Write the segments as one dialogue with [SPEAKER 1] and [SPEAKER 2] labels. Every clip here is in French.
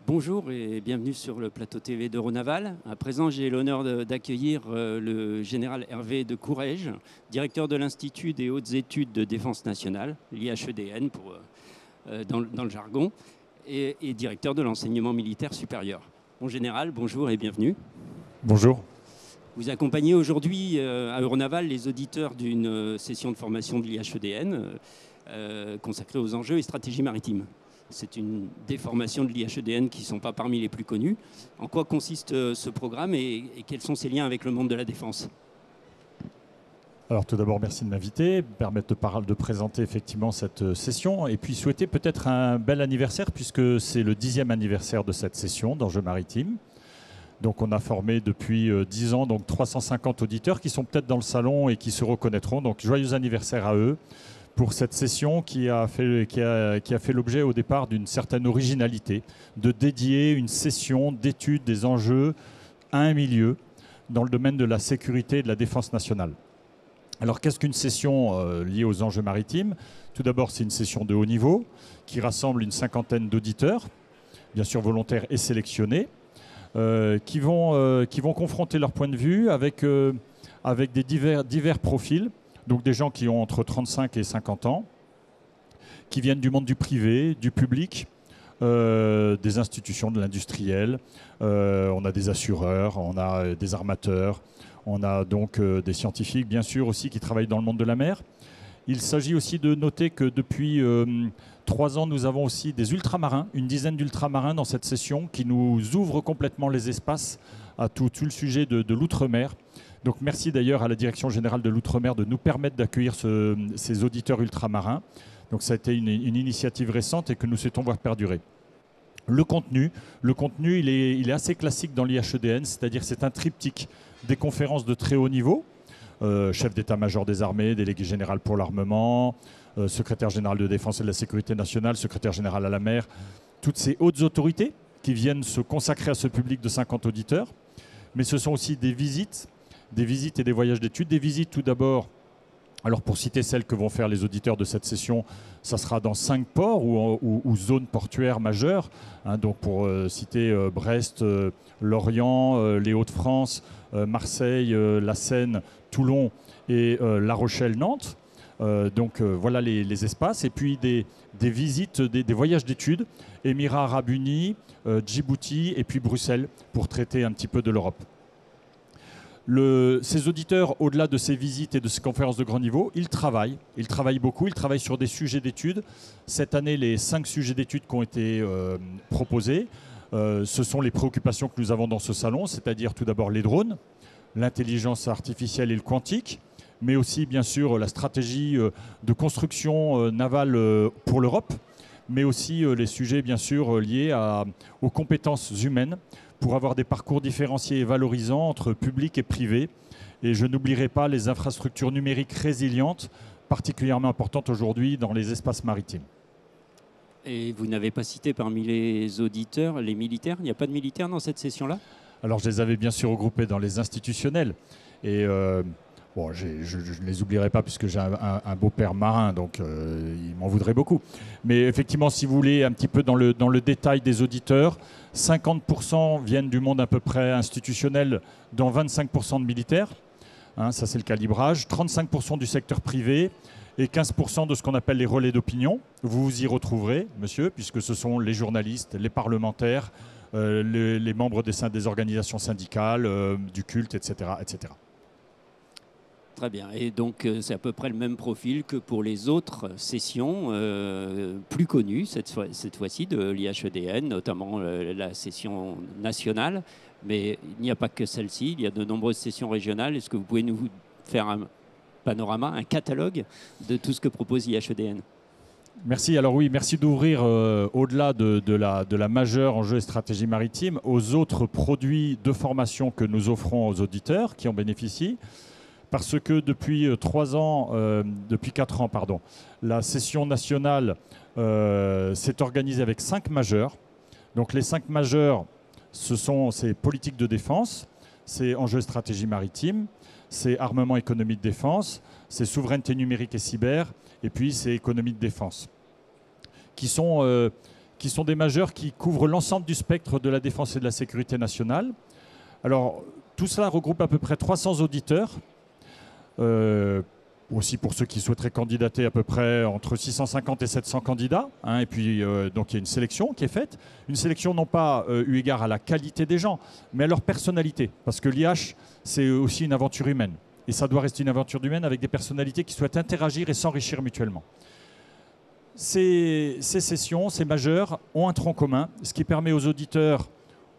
[SPEAKER 1] Bonjour et bienvenue sur le plateau TV d'Euronaval. À présent, j'ai l'honneur d'accueillir le général Hervé de Courrèges, directeur de l'Institut des hautes études de défense nationale, l'IHEDN dans le jargon, et directeur de l'enseignement militaire supérieur. Mon général, bonjour et bienvenue.
[SPEAKER 2] Bonjour.
[SPEAKER 1] Vous accompagnez aujourd'hui à Euronaval les auditeurs d'une session de formation de l'IHEDN consacrée aux enjeux et stratégies maritimes. C'est une déformation de l'IHEDN qui ne sont pas parmi les plus connues. En quoi consiste ce programme et quels sont ses liens avec le monde de la défense?
[SPEAKER 2] Alors tout d'abord, merci de m'inviter, permettre de présenter effectivement cette session et puis souhaiter peut-être un bel anniversaire puisque c'est le 10e anniversaire de cette session d'enjeux maritimes. Donc on a formé depuis 10 ans donc 350 auditeurs qui sont peut-être dans le salon et qui se reconnaîtront. Donc joyeux anniversaire à eux pour cette session qui a fait l'objet au départ d'une certaine originalité, de dédier une session d'étude des enjeux à un milieu dans le domaine de la sécurité et de la défense nationale. Alors qu'est-ce qu'une session liée aux enjeux maritimes? Tout d'abord, c'est une session de haut niveau qui rassemble une cinquantaine d'auditeurs, bien sûr volontaires et sélectionnés, qui vont confronter leur point de vue avec des divers profils. Donc des gens qui ont entre 35 et 50 ans, qui viennent du monde du privé, du public, des institutions, de l'industriel. On a des assureurs, on a des armateurs, on a donc des scientifiques, bien sûr, aussi qui travaillent dans le monde de la mer. Il s'agit aussi de noter que depuis 3 ans, nous avons aussi des ultramarins, une dizaine d'ultramarins dans cette session qui nous ouvrent complètement les espaces à tout le sujet de l'outre-mer. Donc merci d'ailleurs à la Direction générale de l'outre-mer de nous permettre d'accueillir ces auditeurs ultramarins. Donc ça a été une initiative récente et que nous souhaitons voir perdurer. Le contenu il est assez classique dans l'IHEDN, c'est-à-dire c'est un triptyque des conférences de très haut niveau, chef d'état-major des armées, délégué général pour l'armement, secrétaire général de défense et de la sécurité nationale, secrétaire général à la mer, toutes ces hautes autorités qui viennent se consacrer à ce public de 50 auditeurs. Mais ce sont aussi des visites et des voyages d'études. Des visites tout d'abord, alors pour citer celles que vont faire les auditeurs de cette session, ça sera dans 5 ports ou zones portuaires majeures. Donc pour citer Brest, Lorient, les Hauts-de-France, Marseille, la Seine, Toulon et La Rochelle-Nantes. Voilà les espaces. Et puis des visites, des voyages d'études, Émirats Arabes Unis, Djibouti et puis Bruxelles pour traiter un petit peu de l'Europe. Ces auditeurs, au-delà de ces visites et de ces conférences de grand niveau, ils travaillent beaucoup, ils travaillent sur des sujets d'études. Cette année, les 5 sujets d'études qui ont été proposés, ce sont les préoccupations que nous avons dans ce salon, c'est-à-dire tout d'abord les drones, l'intelligence artificielle et le quantique, mais aussi bien sûr la stratégie de construction navale pour l'Europe, mais aussi les sujets bien sûr liés aux compétences humaines, pour avoir des parcours différenciés et valorisants entre public et privé. Et je n'oublierai pas les infrastructures numériques résilientes, particulièrement importantes aujourd'hui dans les espaces maritimes.
[SPEAKER 1] Et vous n'avez pas cité parmi les auditeurs les militaires? Il n'y a pas de militaires dans cette session-là?
[SPEAKER 2] Alors je les avais bien sûr regroupés dans les institutionnels. Et je ne les oublierai pas puisque j'ai un beau-père marin, donc il m'en voudrait beaucoup. Mais effectivement, si vous voulez, un petit peu dans le détail des auditeurs, 50% viennent du monde à peu près institutionnel, dont 25% de militaires. Ça, c'est le calibrage. 35% du secteur privé et 15% de ce qu'on appelle les relais d'opinion. Vous vous y retrouverez, monsieur, puisque ce sont les journalistes, les parlementaires, les membres des organisations syndicales, du culte, etc., etc.
[SPEAKER 1] Très bien. Et donc, c'est à peu près le même profil que pour les autres sessions plus connues, cette fois-ci, de l'IHEDN, notamment la session nationale. Mais il n'y a pas que celle-ci, il y a de nombreuses sessions régionales. Est-ce que vous pouvez nous faire un panorama, un catalogue de tout ce que propose l'IHEDN?
[SPEAKER 2] Merci. Alors oui, merci d'ouvrir au-delà de la majeure enjeu et stratégie maritime aux autres produits de formation que nous offrons aux auditeurs qui en bénéficient. Parce que depuis 4 ans, la session nationale s'est organisée avec 5 majeurs. Donc les 5 majeurs, c'est politique de défense, c'est enjeux et stratégie maritime, c'est armement, économie de défense, c'est souveraineté numérique et cyber, et puis c'est économie de défense, qui sont qui sont des majeurs qui couvrent l'ensemble du spectre de la défense et de la sécurité nationale. Alors, tout cela regroupe à peu près 300 auditeurs. Aussi pour ceux qui souhaiteraient candidater, à peu près entre 650 et 700 candidats. Et puis, donc, il y a une sélection qui est faite. Une sélection non pas eu égard à la qualité des gens, mais à leur personnalité. Parce que l'IH, c'est aussi une aventure humaine. Et ça doit rester une aventure humaine avec des personnalités qui souhaitent interagir et s'enrichir mutuellement. Ces sessions, ces majeurs, ont un tronc commun, ce qui permet aux auditeurs,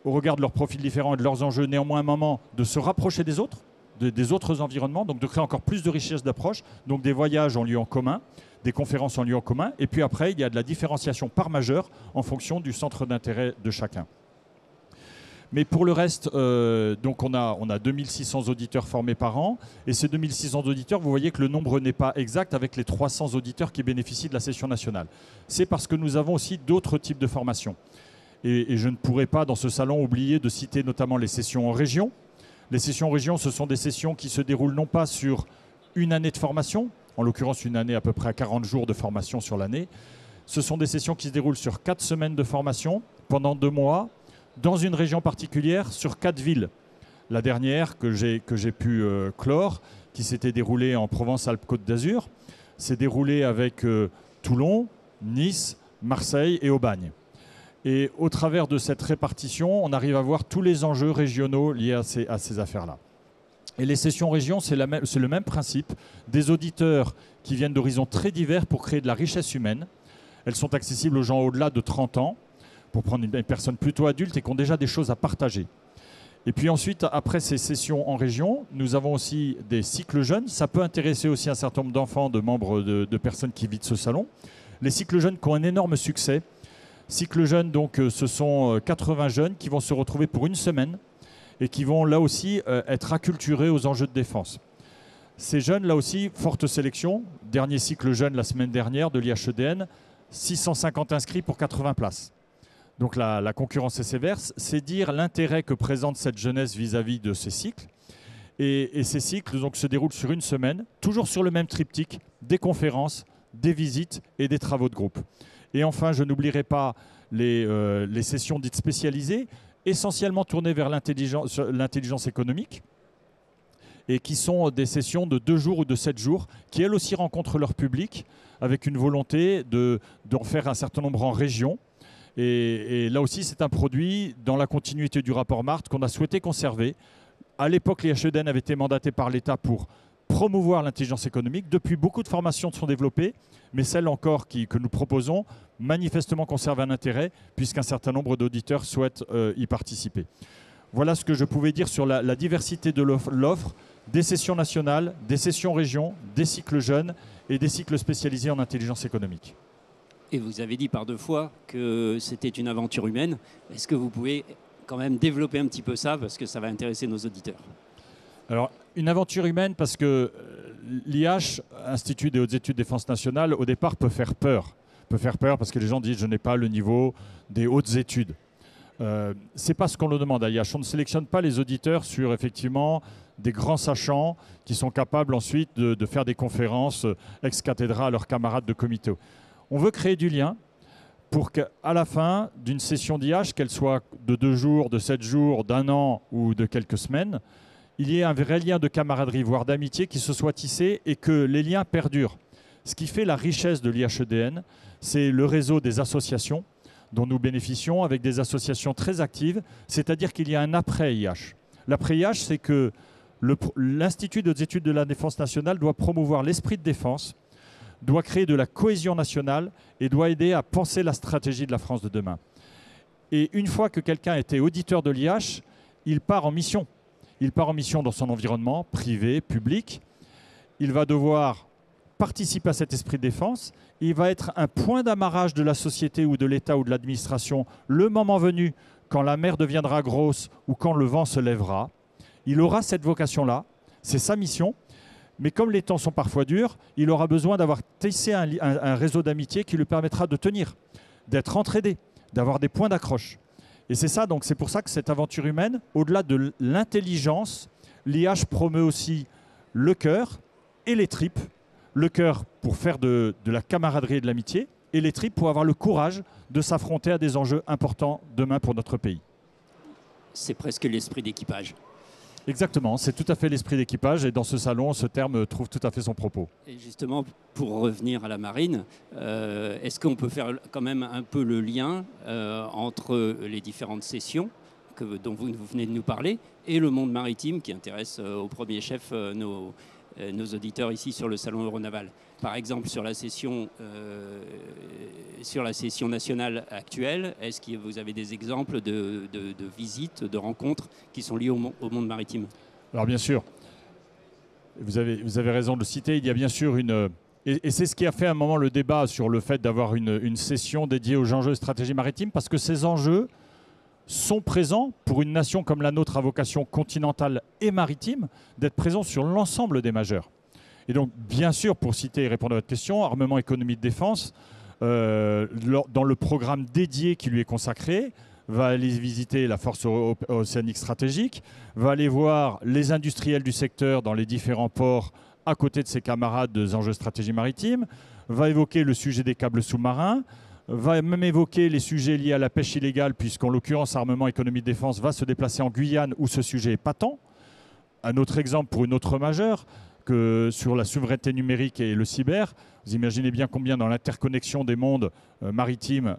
[SPEAKER 2] au regard de leurs profils différents et de leurs enjeux, néanmoins un moment, de se rapprocher des autres, des autres environnements, donc de créer encore plus de richesse d'approche. Donc des voyages ont lieu en commun, des conférences ont lieu en commun, et puis après, il y a de la différenciation par majeur en fonction du centre d'intérêt de chacun. Mais pour le reste, donc on a 2600 auditeurs formés par an, et ces 2600 auditeurs, vous voyez que le nombre n'est pas exact avec les 300 auditeurs qui bénéficient de la session nationale. C'est parce que nous avons aussi d'autres types de formations. Et je ne pourrais pas, dans ce salon, oublier de citer notamment les sessions en région. Les sessions en région, ce sont des sessions qui se déroulent non pas sur une année de formation, en l'occurrence une année à peu près à 40 jours de formation sur l'année. Ce sont des sessions qui se déroulent sur 4 semaines de formation, pendant 2 mois, dans une région particulière, sur 4 villes. La dernière que j'ai pu clore, qui s'était déroulée en Provence-Alpes-Côte d'Azur, s'est déroulée avec Toulon, Nice, Marseille et Aubagne. Et au travers de cette répartition, on arrive à voir tous les enjeux régionaux liés à ces affaires-là. Et les sessions région, c'est le même principe. Des auditeurs qui viennent d'horizons très divers pour créer de la richesse humaine. Elles sont accessibles aux gens au-delà de 30 ans, pour prendre une personne plutôt adulte et qui ont déjà des choses à partager. Et puis ensuite, après ces sessions en région, nous avons aussi des cycles jeunes. Ça peut intéresser aussi un certain nombre d'enfants, de membres de personnes qui visitent ce salon. Les cycles jeunes qui ont un énorme succès. Cycle jeunes, donc, ce sont 80 jeunes qui vont se retrouver pour une semaine et qui vont là aussi être acculturés aux enjeux de défense. Ces jeunes, là aussi, forte sélection. Dernier cycle jeune la semaine dernière de l'IHEDN, 650 inscrits pour 80 places. Donc la concurrence est sévère. C'est dire l'intérêt que présente cette jeunesse vis-à-vis de ces cycles. Et ces cycles donc, se déroulent sur une semaine, toujours sur le même triptyque, des conférences, des visites et des travaux de groupe. Et enfin, je n'oublierai pas les sessions dites spécialisées, essentiellement tournées vers l'intelligence économique, et qui sont des sessions de 2 jours ou de 7 jours, qui elles aussi rencontrent leur public, avec une volonté d'en faire un certain nombre en région. Et là aussi, c'est un produit dans la continuité du rapport Marthe qu'on a souhaité conserver. À l'époque, l'IHEDN avait été mandaté par l'État pour promouvoir l'intelligence économique. Depuis, beaucoup de formations sont développées, mais celle encore que nous proposons, manifestement conserve un intérêt, puisqu'un certain nombre d'auditeurs souhaitent y participer. Voilà ce que je pouvais dire sur la diversité de l'offre, des sessions nationales, des sessions régions, des cycles jeunes et des cycles spécialisés en intelligence économique.
[SPEAKER 1] Et vous avez dit par 2 fois que c'était une aventure humaine. Est-ce que vous pouvez quand même développer un petit peu ça, parce que ça va intéresser nos auditeurs?
[SPEAKER 2] Alors, une aventure humaine, parce que l'IH, Institut des hautes études de défense nationale, au départ peut faire peur. Peut faire peur parce que les gens disent « je n'ai pas le niveau des hautes études ». Ce n'est pas ce qu'on le demande à l'IH. On ne sélectionne pas les auditeurs sur effectivement des grands sachants qui sont capables ensuite de faire des conférences ex cathedra à leurs camarades de comité. On veut créer du lien pour qu'à la fin d'une session d'IH, qu'elle soit de 2 jours, de 7 jours, d'1 an ou de quelques semaines, il y ait un vrai lien de camaraderie, voire d'amitié qui se soit tissé et que les liens perdurent. Ce qui fait la richesse de l'IHEDN, c'est le réseau des associations dont nous bénéficions avec des associations très actives, c'est-à-dire qu'il y a un après-IH. L'après-IH, c'est que l'Institut des études de la défense nationale doit promouvoir l'esprit de défense, doit créer de la cohésion nationale et doit aider à penser la stratégie de la France de demain. Et une fois que quelqu'un a été auditeur de l'IH, il part en mission. Il part en mission dans son environnement privé, public. Il va devoir participer à cet esprit de défense. Il va être un point d'amarrage de la société ou de l'État ou de l'administration le moment venu, quand la mer deviendra grosse ou quand le vent se lèvera. Il aura cette vocation-là, c'est sa mission. Mais comme les temps sont parfois durs, il aura besoin d'avoir tissé un réseau d'amitié qui lui permettra de tenir, d'être entraidé, d'avoir des points d'accroche. Et c'est ça, donc c'est pour ça que cette aventure humaine, au-delà de l'intelligence, l'IH promeut aussi le cœur et les tripes. Le cœur pour faire de la camaraderie et de l'amitié, et les tripes pour avoir le courage de s'affronter à des enjeux importants demain pour notre pays.
[SPEAKER 1] C'est presque l'esprit d'équipage.
[SPEAKER 2] Exactement, c'est tout à fait l'esprit d'équipage et dans ce salon, ce terme trouve tout à fait son propos.
[SPEAKER 1] Et justement, pour revenir à la marine, est-ce qu'on peut faire quand même un peu le lien entre les différentes sessions dont vous venez de nous parler et le monde maritime qui intéresse au premier chef nos auditeurs ici sur le salon Euronaval? Par exemple, sur la session nationale actuelle, est-ce que vous avez des exemples de visites, de rencontres qui sont liées au monde maritime?
[SPEAKER 2] Alors bien sûr, vous avez raison de le citer, il y a bien sûr et c'est ce qui a fait à un moment le débat sur le fait d'avoir une session dédiée aux enjeux de stratégie maritime, parce que ces enjeux sont présents pour une nation comme la nôtre à vocation continentale et maritime, d'être présents sur l'ensemble des majeurs. Et donc, bien sûr, pour citer et répondre à votre question, armement, économie de défense, dans le programme dédié qui lui est consacré, va aller visiter la force océanique stratégique, va aller voir les industriels du secteur dans les différents ports à côté de ses camarades des enjeux de stratégie maritime, va évoquer le sujet des câbles sous-marins, va même évoquer les sujets liés à la pêche illégale, puisqu'en l'occurrence, armement, économie de défense va se déplacer en Guyane où ce sujet est patent. Un autre exemple pour une autre majeure, que sur la souveraineté numérique et le cyber, vous imaginez bien combien dans l'interconnexion des mondes maritimes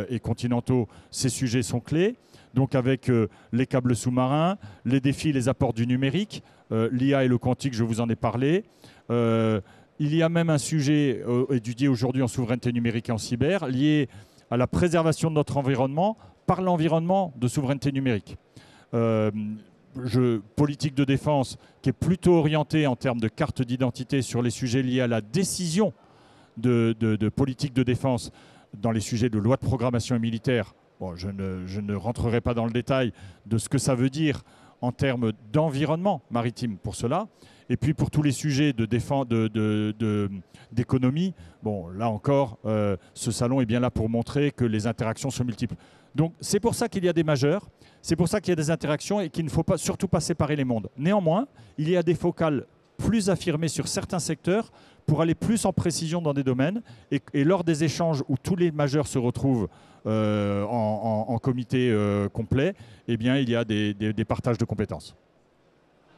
[SPEAKER 2] et continentaux, ces sujets sont clés. Donc avec les câbles sous-marins, les défis, les apports du numérique, l'IA et le quantique, je vous en ai parlé. Il y a même un sujet étudié aujourd'hui en souveraineté numérique et en cyber, lié à la préservation de notre environnement par l'environnement de souveraineté numérique. Politique de défense qui est plutôt orientée en termes de carte d'identité sur les sujets liés à la décision de politique de défense dans les sujets de loi de programmation militaire. Bon, je ne rentrerai pas dans le détail de ce que ça veut dire en termes d'environnement maritime pour cela. Et puis pour tous les sujets de défense, d'économie, bon, là encore, ce salon est bien là pour montrer que les interactions sont multiples. Donc c'est pour ça qu'il y a des majeurs, c'est pour ça qu'il y a des interactions et qu'il ne faut surtout pas séparer les mondes. Néanmoins, il y a des focales plus affirmées sur certains secteurs pour aller plus en précision dans des domaines. Et lors des échanges où tous les majeurs se retrouvent en comité complet, eh bien, il y a des partages de compétences.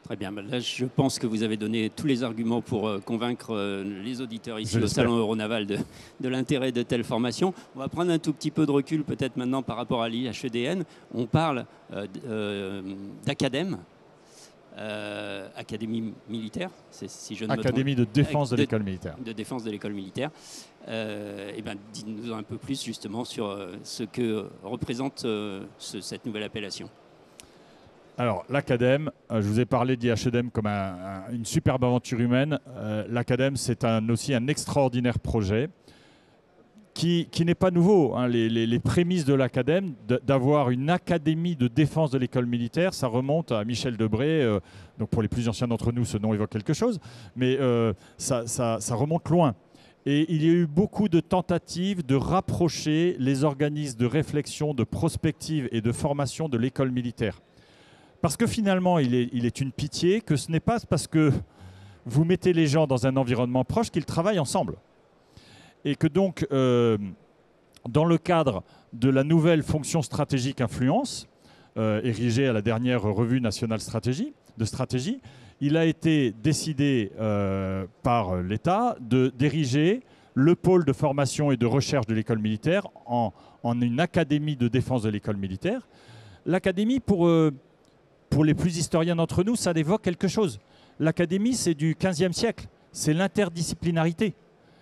[SPEAKER 1] Très bien. Là, je pense que vous avez donné tous les arguments pour convaincre les auditeurs ici au Salon Euronaval de l'intérêt de telles formations. On va prendre un tout petit peu de recul peut-être maintenant par rapport à l'IHEDN. On parle d'Acadème, Académie militaire, si je ne me trompe.
[SPEAKER 2] Académie de défense de l'école militaire.
[SPEAKER 1] De défense de l'école militaire. Eh ben, dites-nous un peu plus justement sur ce que représente cette nouvelle appellation.
[SPEAKER 2] Alors, l'Acadème, je vous ai parlé d'IHEDM comme une superbe aventure humaine. L'Acadème, c'est aussi un extraordinaire projet qui n'est pas nouveau. Hein. Les prémices de l'Acadème, d'avoir une académie de défense de l'école militaire, ça remonte à Michel Debré. Donc pour les plus anciens d'entre nous, ce nom évoque quelque chose. Mais ça remonte loin. Et il y a eu beaucoup de tentatives de rapprocher les organismes de réflexion, de prospective et de formation de l'école militaire. Parce que finalement, il est une pitié que ce n'est pas parce que vous mettez les gens dans un environnement proche qu'ils travaillent ensemble. Et que donc, dans le cadre de la nouvelle fonction stratégique influence, érigée à la dernière revue nationale de stratégie, il a été décidé par l'État d'ériger le pôle de formation et de recherche de l'école militaire en une académie de défense de l'école militaire. L'académie, pour les plus historiens d'entre nous, ça évoque quelque chose. L'académie, c'est du XVe siècle. C'est l'interdisciplinarité.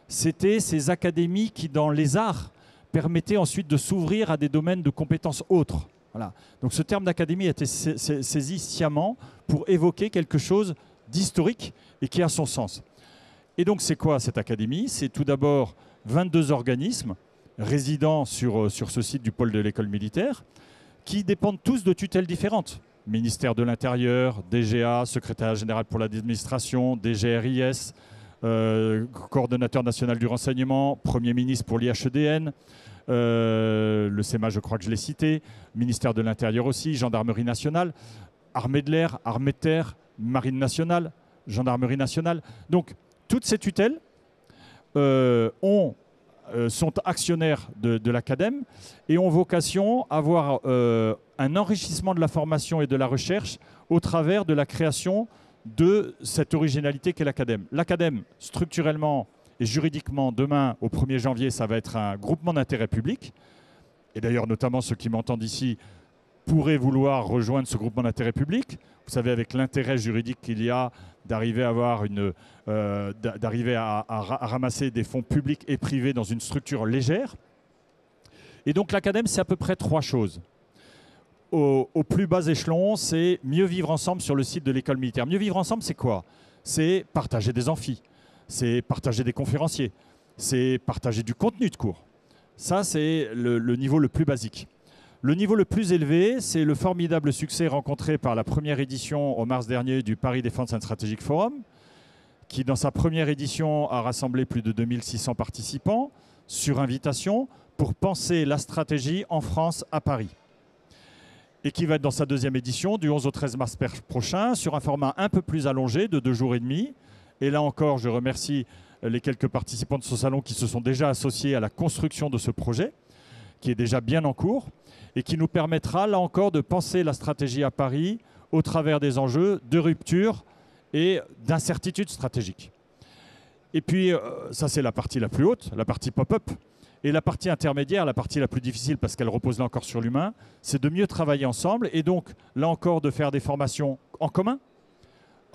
[SPEAKER 2] C'était ces académies qui, dans les arts, permettaient ensuite de s'ouvrir à des domaines de compétences autres. Voilà. Donc ce terme d'académie a été saisi sciemment pour évoquer quelque chose d'historique et qui a son sens. Et donc c'est quoi cette académie? C'est tout d'abord 22 organismes résidant sur ce site du pôle de l'école militaire qui dépendent tous de tutelles différentes. Ministère de l'Intérieur, DGA, Secrétariat général pour l'administration, DGRIS, coordonnateur national du renseignement, Premier ministre pour l'IHEDN, le SEMA, je crois que je l'ai cité, ministère de l'Intérieur aussi, Gendarmerie nationale, Armée de l'air, Armée de terre, Marine nationale, Gendarmerie nationale. Donc, toutes ces tutelles ont sont actionnaires de l'Acadème et ont vocation à avoir un enrichissement de la formation et de la recherche au travers de la création de cette originalité qu'est l'Acadème. L'Acadème, structurellement et juridiquement, demain, au 1er janvier, ça va être un groupement d'intérêt public. Et d'ailleurs, notamment ceux qui m'entendent ici pourraient vouloir rejoindre ce groupement d'intérêt public. Vous savez, avec l'intérêt juridique qu'il y a d'arriver à avoir à ramasser des fonds publics et privés dans une structure légère. Et donc l'Acadème, c'est à peu près 3 choses. Au plus bas échelon, c'est mieux vivre ensemble sur le site de l'école militaire. Mieux vivre ensemble, c'est quoi? C'est partager des amphis, c'est partager des conférenciers, c'est partager du contenu de cours. Ça, c'est le niveau le plus basique. Le niveau le plus élevé, c'est le formidable succès rencontré par la première édition en mars dernier du Paris Defense and Strategic Forum, qui dans sa première édition a rassemblé plus de 2600 participants sur invitation pour penser la stratégie en France à Paris. Et qui va être dans sa deuxième édition du 11 au 13 mars prochain sur un format un peu plus allongé de 2 jours et demi. Et là encore, je remercie les quelques participants de ce salon qui se sont déjà associés à la construction de ce projet, qui est déjà bien en cours, et qui nous permettra, là encore, de penser la stratégie à Paris au travers des enjeux de rupture et d'incertitude stratégique. Et puis, ça c'est la partie la plus haute, la partie pop-up. Et la partie intermédiaire, la partie la plus difficile, parce qu'elle repose là encore sur l'humain, c'est de mieux travailler ensemble et donc, là encore, de faire des formations en commun,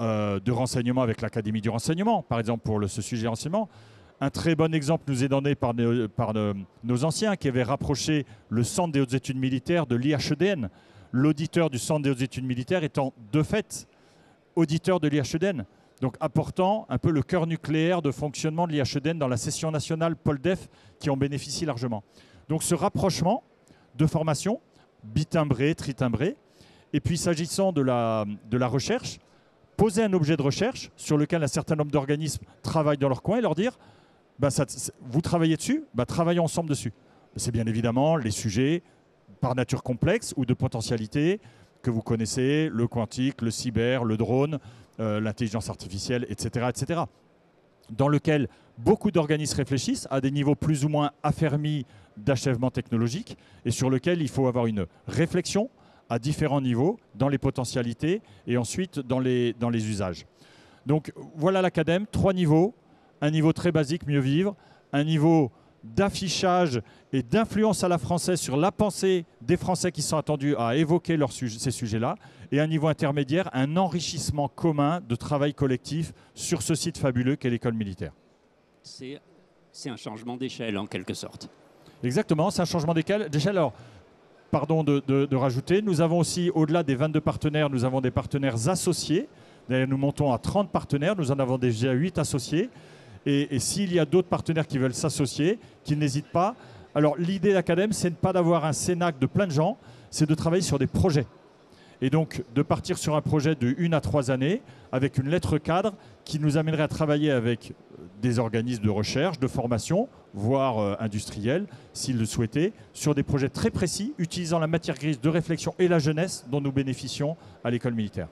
[SPEAKER 2] de renseignement avec l'Académie du renseignement, par exemple pour ce sujet renseignement. Un très bon exemple nous est donné par nos anciens qui avaient rapproché le Centre des hautes études militaires de l'IHEDN, l'auditeur du Centre des hautes études militaires étant de fait auditeur de l'IHEDN, donc apportant un peu le cœur nucléaire de fonctionnement de l'IHEDN dans la session nationale PolDef qui en bénéficie largement. Donc ce rapprochement de formation, bitimbré, tritimbré, et puis s'agissant de la recherche, poser un objet de recherche sur lequel un certain nombre d'organismes travaillent dans leur coin et leur dire vous travaillez dessus, travaillons ensemble dessus. C'est bien évidemment les sujets par nature complexes ou de potentialité que vous connaissez, le quantique, le cyber, le drone, l'intelligence artificielle, etc., etc., dans lequel beaucoup d'organismes réfléchissent à des niveaux plus ou moins affermis d'achèvement technologique et sur lequel il faut avoir une réflexion à différents niveaux dans les potentialités et ensuite dans les usages. Donc voilà l'Acadème, 3 niveaux. Un niveau très basique, mieux vivre, un niveau d'affichage et d'influence à la française sur la pensée des Français qui sont attendus à évoquer ces sujets-là, et un niveau intermédiaire, un enrichissement commun de travail collectif sur ce site fabuleux qu'est l'école militaire.
[SPEAKER 1] C'est un changement d'échelle en quelque sorte.
[SPEAKER 2] Exactement, c'est un changement d'échelle. Alors, pardon de rajouter, nous avons aussi, au-delà des 22 partenaires, nous avons des partenaires associés. D'ailleurs, nous montons à 30 partenaires, nous en avons déjà 8 associés. Et s'il y a d'autres partenaires qui veulent s'associer, qu'ils n'hésitent pas. Alors l'idée de l'Acadème, c'est pas d'avoir un cénacle de plein de gens, c'est de travailler sur des projets. Et donc de partir sur un projet de 1 à 3 années avec une lettre cadre qui nous amènerait à travailler avec des organismes de recherche, de formation, voire industriels, s'ils le souhaitaient, sur des projets très précis, utilisant la matière grise de réflexion et la jeunesse dont nous bénéficions à l'école militaire.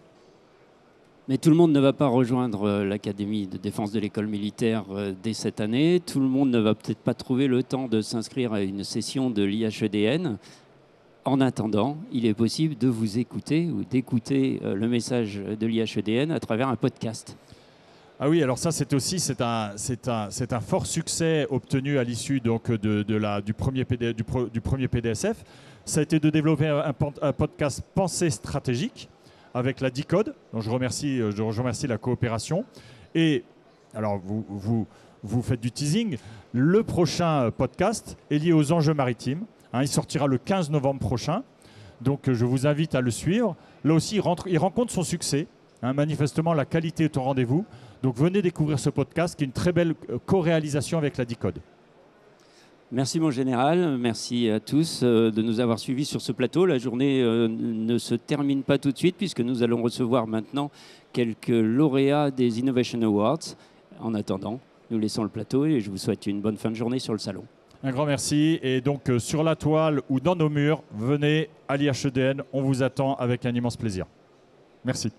[SPEAKER 1] Mais tout le monde ne va pas rejoindre l'Académie de défense de l'école militaire dès cette année. Tout le monde ne va peut-être pas trouver le temps de s'inscrire à une session de l'IHEDN. En attendant, il est possible de vous écouter ou d'écouter le message de l'IHEDN à travers un podcast.
[SPEAKER 2] Ah oui, alors ça c'est un fort succès obtenu à l'issue donc du premier PDSF. Ça a été de développer un podcast Pensée stratégique avec la DICODE, dont je remercie la coopération. Et alors vous faites du teasing, le prochain podcast est lié aux enjeux maritimes. Il sortira le 15 novembre prochain, donc je vous invite à le suivre. Là aussi, il rencontre son succès. Manifestement, la qualité est au rendez-vous. Donc venez découvrir ce podcast qui est une très belle co-réalisation avec la DICODE.
[SPEAKER 1] Merci mon général, merci à tous de nous avoir suivis sur ce plateau. La journée ne se termine pas tout de suite puisque nous allons recevoir maintenant quelques lauréats des Innovation Awards. En attendant, nous laissons le plateau et je vous souhaite une bonne fin de journée sur le salon.
[SPEAKER 2] Un grand merci. Et donc sur la toile ou dans nos murs, venez à l'IHEDN, on vous attend avec un immense plaisir. Merci.